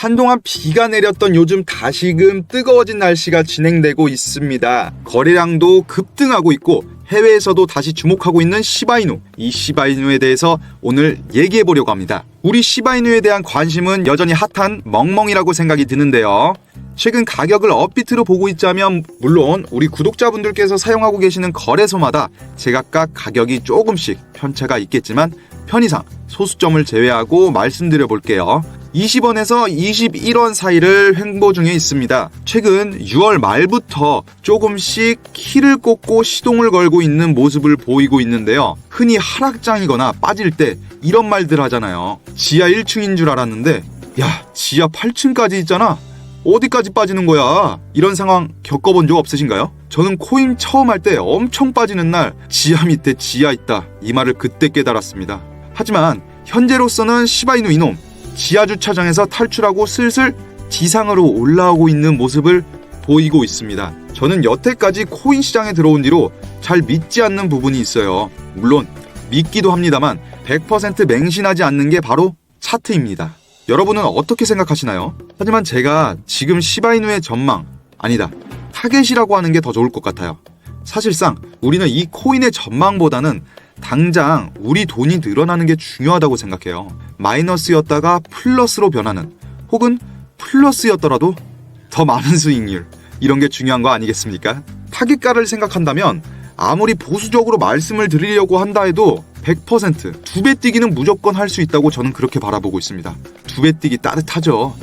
한동안 비가 내렸던 요즘 다시금 뜨거워진 날씨가 진행되고 있습니다. 거래량도 급등하고 있고 해외에서도 다시 주목하고 있는 시바이누. 이 시바이누에 대해서 오늘 얘기해 보려고 합니다. 우리 시바이누에 대한 관심은 여전히 핫한 멍멍이라고 생각이 드는데요. 최근 가격을 업비트로 보고 있자면 물론 우리 구독자분들께서 사용하고 계시는 거래소마다 제각각 가격이 조금씩 편차가 있겠지만 편의상 소수점을 제외하고 말씀드려 볼게요. 20원에서 21원 사이를 횡보 중에 있습니다. 최근 6월 말부터 조금씩 키를 꽂고 시동을 걸고 있는 모습을 보이고 있는데요. 흔히 하락장이거나 빠질 때 이런 말들 하잖아요. 지하 1층인 줄 알았는데 야, 지하 8층까지 있잖아. 어디까지 빠지는 거야? 이런 상황 겪어본 적 없으신가요? 저는 코인 처음 할 때 엄청 빠지는 날 지하 밑에 지하 있다 이 말을 그때 깨달았습니다. 하지만 현재로서는 시바이누 이놈 지하 주차장에서 탈출하고 슬슬 지상으로 올라오고 있는 모습을 보이고 있습니다. 저는 여태까지 코인 시장에 들어온 뒤로 잘 믿지 않는 부분이 있어요. 물론 믿기도 합니다만 100% 맹신하지 않는 게 바로 차트입니다. 여러분은 어떻게 생각하시나요? 하지만 제가 지금 시바이누의 전망, 아니다, 타겟이라고 하는 게 더 좋을 것 같아요. 사실상 우리는 이 코인의 전망보다는 당장 우리 돈이 늘어나는 게 중요하다고 생각해요. 마이너스였다가 플러스로 변하는, 혹은 플러스였더라도 더 많은 수익률, 이런 게 중요한 거 아니겠습니까? 타깃가를 생각한다면 아무리 보수적으로 말씀을 드리려고 한다 해도 100% 두 배 뛰기는 무조건 할 수 있다고 저는 그렇게 바라보고 있습니다. 두 배 뛰기 따뜻하죠.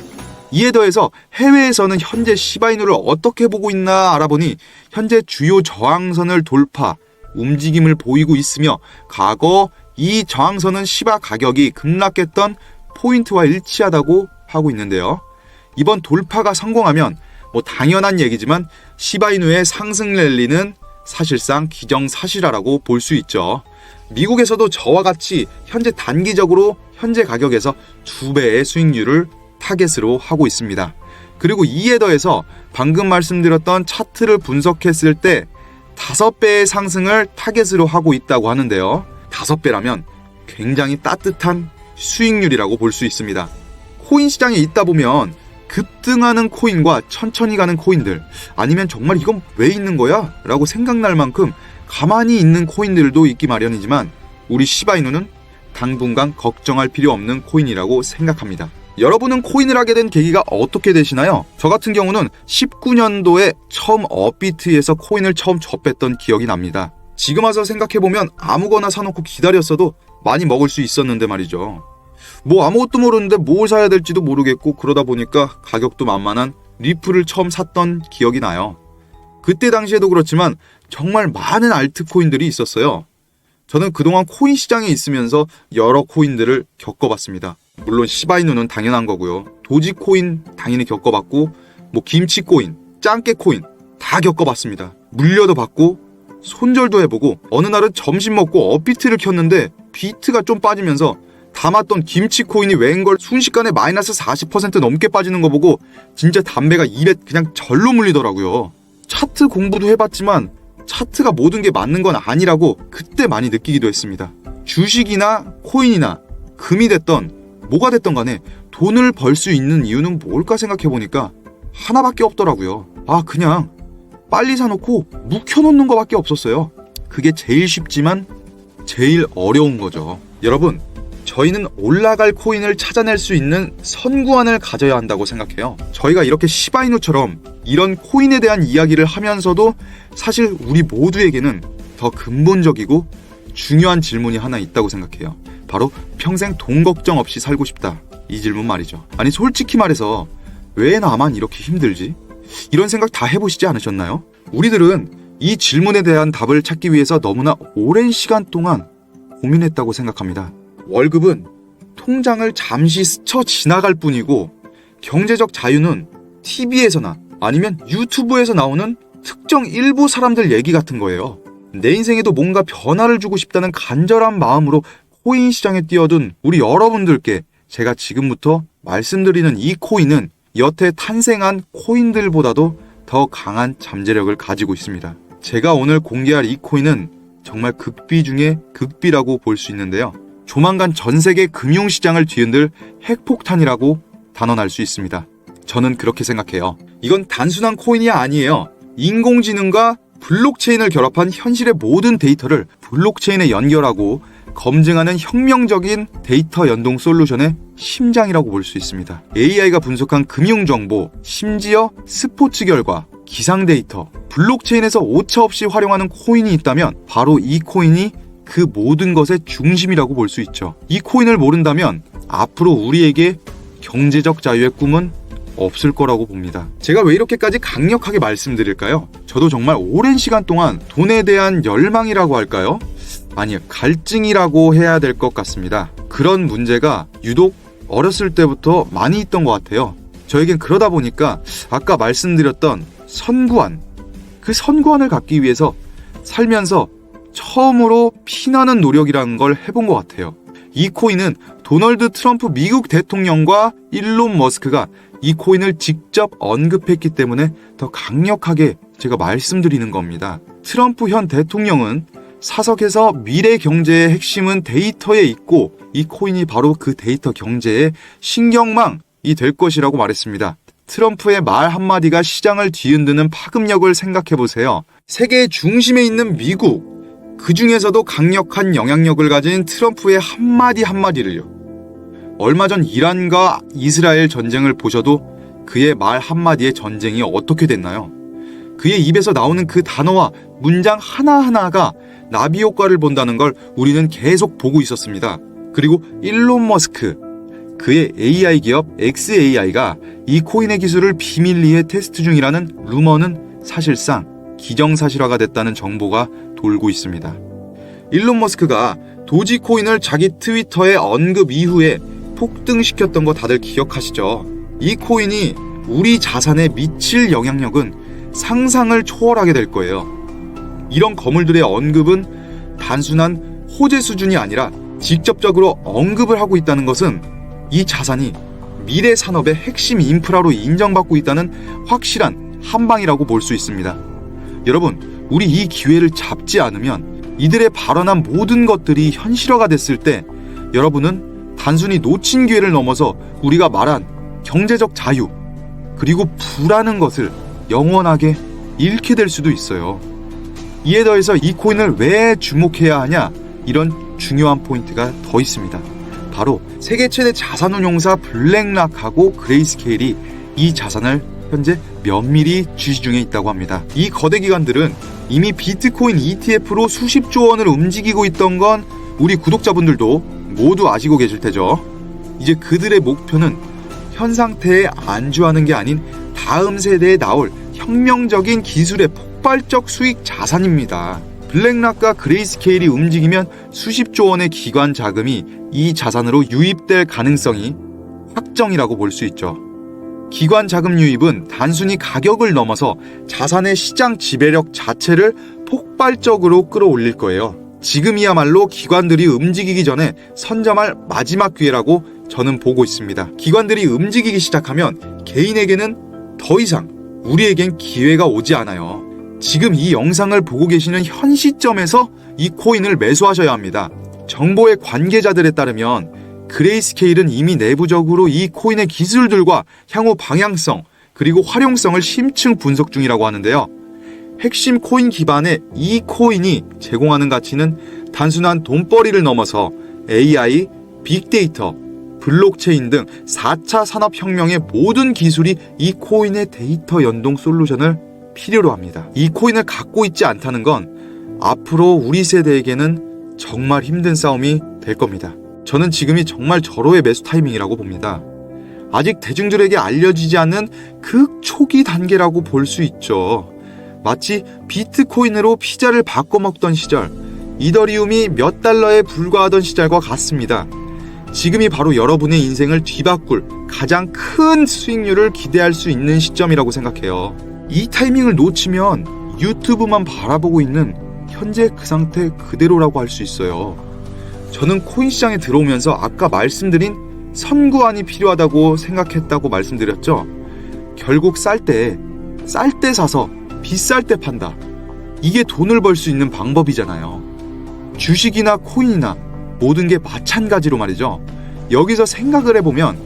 이에 더해서 해외에서는 현재 시바이누를 어떻게 보고 있나 알아보니 현재 주요 저항선을 돌파, 움직임을 보이고 있으며 과거 이 저항선은 시바 가격이 급락했던 포인트와 일치하다고 하고 있는데요. 이번 돌파가 성공하면 당연한 얘기지만 시바이누의 상승 랠리는 사실상 기정사실화라고 볼 수 있죠. 미국에서도 저와 같이 현재 단기적으로 현재 가격에서 2배의 수익률을 타겟으로 하고 있습니다. 그리고 이에 더해서 방금 말씀드렸던 차트를 분석했을 때 5배의 상승을 타겟으로 하고 있다고 하는데요. 5배라면 굉장히 따뜻한 수익률이라고 볼 수 있습니다. 코인 시장에 있다 보면 급등하는 코인과 천천히 가는 코인들, 아니면 정말 이건 왜 있는 거야? 라고 생각날 만큼 가만히 있는 코인들도 있기 마련이지만 우리 시바이누는 당분간 걱정할 필요 없는 코인이라고 생각합니다. 여러분은 코인을 하게 된 계기가 어떻게 되시나요? 저 같은 경우는 19년도에 처음 업비트에서 코인을 처음 접했던 기억이 납니다. 지금 와서 생각해보면 아무거나 사놓고 기다렸어도 많이 먹을 수 있었는데 말이죠. 아무것도 모르는데 뭘 사야 될지도 모르겠고 그러다 보니까 가격도 만만한 리플을 처음 샀던 기억이 나요. 그때 당시에도 그렇지만 정말 많은 알트코인들이 있었어요. 저는 그동안 코인 시장에 있으면서 여러 코인들을 겪어봤습니다. 물론 시바이누는 당연한 거고요. 도지코인 당연히 겪어봤고 김치코인, 짱깨코인 다 겪어봤습니다. 물려도 받고 손절도 해보고 어느 날은 점심 먹고 업비트를 켰는데 비트가 좀 빠지면서 담았던 김치코인이 웬걸 순식간에 마이너스 40% 넘게 빠지는 거 보고 진짜 담배가 입에 그냥 절로 물리더라고요. 차트 공부도 해봤지만 차트가 모든 게 맞는 건 아니라고 그때 많이 느끼기도 했습니다. 주식이나 코인이나 금이 됐던 뭐가 됐던 간에 돈을 벌 수 있는 이유는 뭘까 생각해보니까 하나밖에 없더라고요. 그냥 빨리 사놓고 묵혀놓는 거밖에 없었어요. 그게 제일 쉽지만 제일 어려운 거죠. 여러분, 저희는 올라갈 코인을 찾아낼 수 있는 선구안을 가져야 한다고 생각해요. 저희가 이렇게 시바이누처럼 이런 코인에 대한 이야기를 하면서도 사실 우리 모두에게는 더 근본적이고 중요한 질문이 하나 있다고 생각해요. 바로 평생 돈 걱정 없이 살고 싶다. 이 질문 말이죠. 아니 솔직히 말해서 왜 나만 이렇게 힘들지? 이런 생각 다 해보시지 않으셨나요? 우리들은 이 질문에 대한 답을 찾기 위해서 너무나 오랜 시간 동안 고민했다고 생각합니다. 월급은 통장을 잠시 스쳐 지나갈 뿐이고 경제적 자유는 TV에서나 아니면 유튜브에서 나오는 특정 일부 사람들 얘기 같은 거예요. 내 인생에도 뭔가 변화를 주고 싶다는 간절한 마음으로 코인 시장에 뛰어든 우리 여러분들께 제가 지금부터 말씀드리는 이 코인은 여태 탄생한 코인들보다도 더 강한 잠재력을 가지고 있습니다. 제가 오늘 공개할 이 코인은 정말 극비 중에 극비라고 볼 수 있는데요. 조만간 전 세계 금융시장을 뒤흔들 핵폭탄이라고 단언할 수 있습니다. 저는 그렇게 생각해요. 이건 단순한 코인이 아니에요. 인공지능과 블록체인을 결합한 현실의 모든 데이터를 블록체인에 연결하고 검증하는 혁명적인 데이터 연동 솔루션의 심장이라고 볼 수 있습니다. AI가 분석한 금융정보, 심지어 스포츠 결과, 기상 데이터, 블록체인에서 오차없이 활용하는 코인이 있다면 바로 이 코인이 그 모든 것의 중심이라고 볼 수 있죠. 이 코인을 모른다면 앞으로 우리에게 경제적 자유의 꿈은 없을 거라고 봅니다. 제가 왜 이렇게까지 강력하게 말씀드릴까요? 저도 정말 오랜 시간 동안 돈에 대한 열망이라고 할까요? 아니요, 갈증이라고 해야 될 것 같습니다. 그런 문제가 유독 어렸을 때부터 많이 있던 것 같아요. 저에겐 그러다 보니까 아까 말씀드렸던 선구안, 그 선구안을 갖기 위해서 살면서 처음으로 피나는 노력이라는 걸 해본 것 같아요. 이 코인은 도널드 트럼프 미국 대통령과 일론 머스크가 이 코인을 직접 언급했기 때문에 더 강력하게 제가 말씀드리는 겁니다. 트럼프 현 대통령은 사석에서 미래 경제의 핵심은 데이터에 있고 이 코인이 바로 그 데이터 경제의 신경망이 될 것이라고 말했습니다. 트럼프의 말 한마디가 시장을 뒤흔드는 파급력을 생각해보세요. 세계의 중심에 있는 미국, 그 중에서도 강력한 영향력을 가진 트럼프의 한마디 한마디를요. 얼마 전 이란과 이스라엘 전쟁을 보셔도 그의 말 한마디의 전쟁이 어떻게 됐나요? 그의 입에서 나오는 그 단어와 문장 하나하나가 나비 효과를 본다는 걸 우리는 계속 보고 있었습니다. 그리고 일론 머스크, 그의 AI 기업 XAI가 이 코인의 기술을 비밀리에 테스트 중이라는 루머는 사실상 기정사실화가 됐다는 정보가 돌고 있습니다. 일론 머스크가 도지코인을 자기 트위터에 언급 이후에 폭등시켰던 거 다들 기억하시죠? 이 코인이 우리 자산에 미칠 영향력은 상상을 초월하게 될 거예요. 이런 거물들의 언급은 단순한 호재 수준이 아니라 직접적으로 언급을 하고 있다는 것은 이 자산이 미래 산업의 핵심 인프라로 인정받고 있다는 확실한 한방이라고 볼 수 있습니다. 여러분, 우리 이 기회를 잡지 않으면 이들의 발언한 모든 것들이 현실화가 됐을 때 여러분은 단순히 놓친 기회를 넘어서 우리가 말한 경제적 자유, 그리고 부라는 것을 영원하게 잃게 될 수도 있어요. 이에 더해서 이 코인을 왜 주목해야 하냐? 이런 중요한 포인트가 더 있습니다. 바로 세계 최대 자산운용사 블랙락하고 그레이스케일이 이 자산을 현재 면밀히 주시 중에 있다고 합니다. 이 거대 기관들은 이미 비트코인 ETF로 수십조 원을 움직이고 있던 건 우리 구독자분들도 모두 아시고 계실 테죠. 이제 그들의 목표는 현 상태에 안주하는 게 아닌 다음 세대에 나올 혁명적인 기술의 폭발적 수익 자산입니다. 블랙락과 그레이스케일이 움직이면 수십조 원의 기관 자금이 이 자산으로 유입될 가능성이 확정이라고 볼 수 있죠. 기관 자금 유입은 단순히 가격을 넘어서 자산의 시장 지배력 자체를 폭발적으로 끌어올릴 거예요. 지금이야말로 기관들이 움직이기 전에 선점할 마지막 기회라고 저는 보고 있습니다. 기관들이 움직이기 시작하면 개인에게는 더 이상 우리에겐 기회가 오지 않아요. 지금 이 영상을 보고 계시는 현 시점에서 이 코인을 매수하셔야 합니다. 정보의 관계자들에 따르면 그레이스케일은 이미 내부적으로 이 코인의 기술들과 향후 방향성 그리고 활용성을 심층 분석 중이라고 하는데요. 핵심 코인 기반의 이 코인이 제공하는 가치는 단순한 돈벌이를 넘어서 AI, 빅데이터, 블록체인 등 4차 산업혁명의 모든 기술이 이 코인의 데이터 연동 솔루션을 필요로 합니다. 이 코인을 갖고 있지 않다는 건 앞으로 우리 세대에게는 정말 힘든 싸움이 될 겁니다. 저는 지금이 정말 절호의 매수 타이밍이라고 봅니다. 아직 대중들에게 알려지지 않는 극초기 단계라고 볼 수 있죠. 마치 비트코인으로 피자를 바꿔 먹던 시절, 이더리움이 몇 달러에 불과하던 시절과 같습니다. 지금이 바로 여러분의 인생을 뒤바꿀 가장 큰 수익률을 기대할 수 있는 시점이라고 생각해요. 이 타이밍을 놓치면 유튜브만 바라보고 있는 현재 그 상태 그대로라고 할 수 있어요. 저는 코인 시장에 들어오면서 아까 말씀드린 선구안이 필요하다고 생각했다고 말씀드렸죠. 결국 쌀 때 사서 비쌀 때 판다. 이게 돈을 벌 수 있는 방법이잖아요. 주식이나 코인이나 모든 게 마찬가지로 말이죠. 여기서 생각을 해보면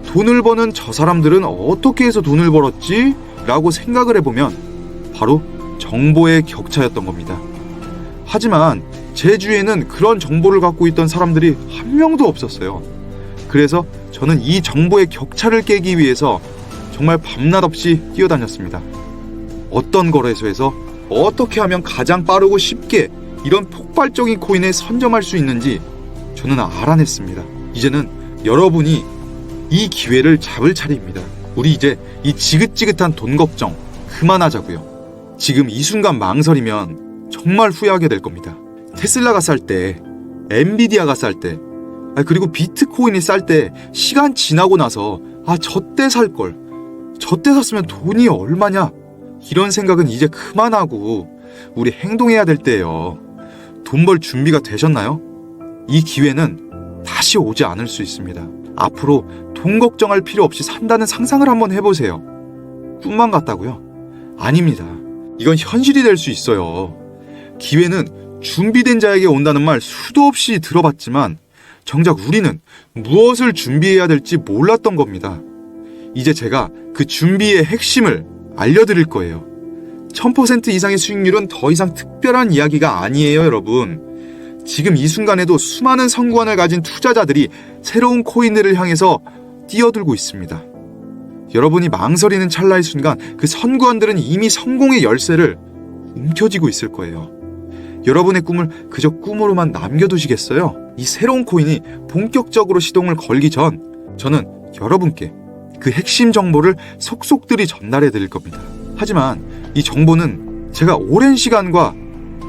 돈을 버는 저 사람들은 어떻게 해서 돈을 벌었지? 라고 생각을 해보면 바로 정보의 격차였던 겁니다. 하지만 제 주위에는 그런 정보를 갖고 있던 사람들이 한 명도 없었어요. 그래서 저는 이 정보의 격차를 깨기 위해서 정말 밤낮 없이 뛰어다녔습니다. 어떤 거래소에서 어떻게 하면 가장 빠르고 쉽게 이런 폭발적인 코인을 선점할 수 있는지 저는 알아냈습니다. 이제는 여러분이 이 기회를 잡을 차례입니다. 우리 이제 이 지긋지긋한 돈 걱정 그만하자고요. 지금 이 순간 망설이면 정말 후회하게 될 겁니다. 테슬라가 쌀 때, 엔비디아가 쌀 때, 그리고 비트코인이 쌀 때 시간 지나고 나서 저때 살걸, 저때 샀으면 돈이 얼마냐, 이런 생각은 이제 그만하고 우리 행동해야 될 때예요. 돈 벌 준비가 되셨나요? 이 기회는 다시 오지 않을 수 있습니다. 앞으로 돈 걱정할 필요 없이 산다는 상상을 한번 해보세요. 꿈만 같다고요? 아닙니다. 이건 현실이 될 수 있어요. 기회는 준비된 자에게 온다는 말 수도 없이 들어봤지만 정작 우리는 무엇을 준비해야 될지 몰랐던 겁니다. 이제 제가 그 준비의 핵심을 알려드릴 거예요. 1000% 이상의 수익률은 더 이상 특별한 이야기가 아니에요, 여러분. 지금 이 순간에도 수많은 성구안을 가진 투자자들이 새로운 코인들을 향해서 뛰어들고 있습니다. 여러분이 망설이는 찰나의 순간 그 선구안들은 이미 성공의 열쇠를 움켜쥐고 있을 거예요. 여러분의 꿈을 그저 꿈으로만 남겨두시겠어요? 이 새로운 코인이 본격적으로 시동을 걸기 전 저는 여러분께 그 핵심 정보를 속속들이 전달해 드릴 겁니다. 하지만 이 정보는 제가 오랜 시간과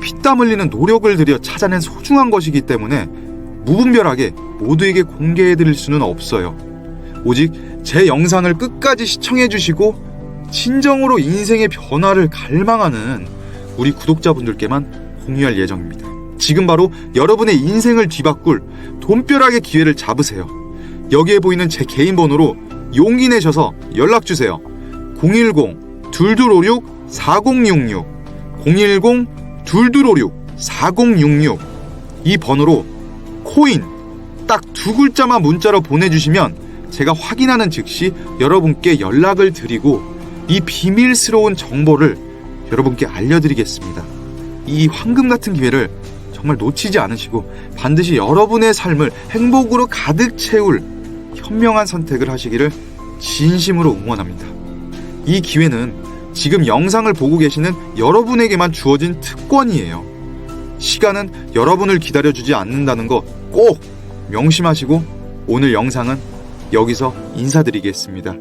피땀 흘리는 노력을 들여 찾아낸 소중한 것이기 때문에 무분별하게 모두에게 공개해 드릴 수는 없어요. 오직 제 영상을 끝까지 시청해 주시고 진정으로 인생의 변화를 갈망하는 우리 구독자분들께만 공유할 예정입니다. 지금 바로 여러분의 인생을 뒤바꿀 돈벼락의 기회를 잡으세요. 여기에 보이는 제 개인 번호로 용기 내셔서 연락주세요. 010-2256-4066 010-2256-4066 이 번호로 코인 딱 2글자만 문자로 보내주시면 제가 확인하는 즉시 여러분께 연락을 드리고 이 비밀스러운 정보를 여러분께 알려드리겠습니다. 이 황금 같은 기회를 정말 놓치지 않으시고 반드시 여러분의 삶을 행복으로 가득 채울 현명한 선택을 하시기를 진심으로 응원합니다. 이 기회는 지금 영상을 보고 계시는 여러분에게만 주어진 특권이에요. 시간은 여러분을 기다려주지 않는다는 거 꼭 명심하시고 오늘 영상은 여기서 인사드리겠습니다.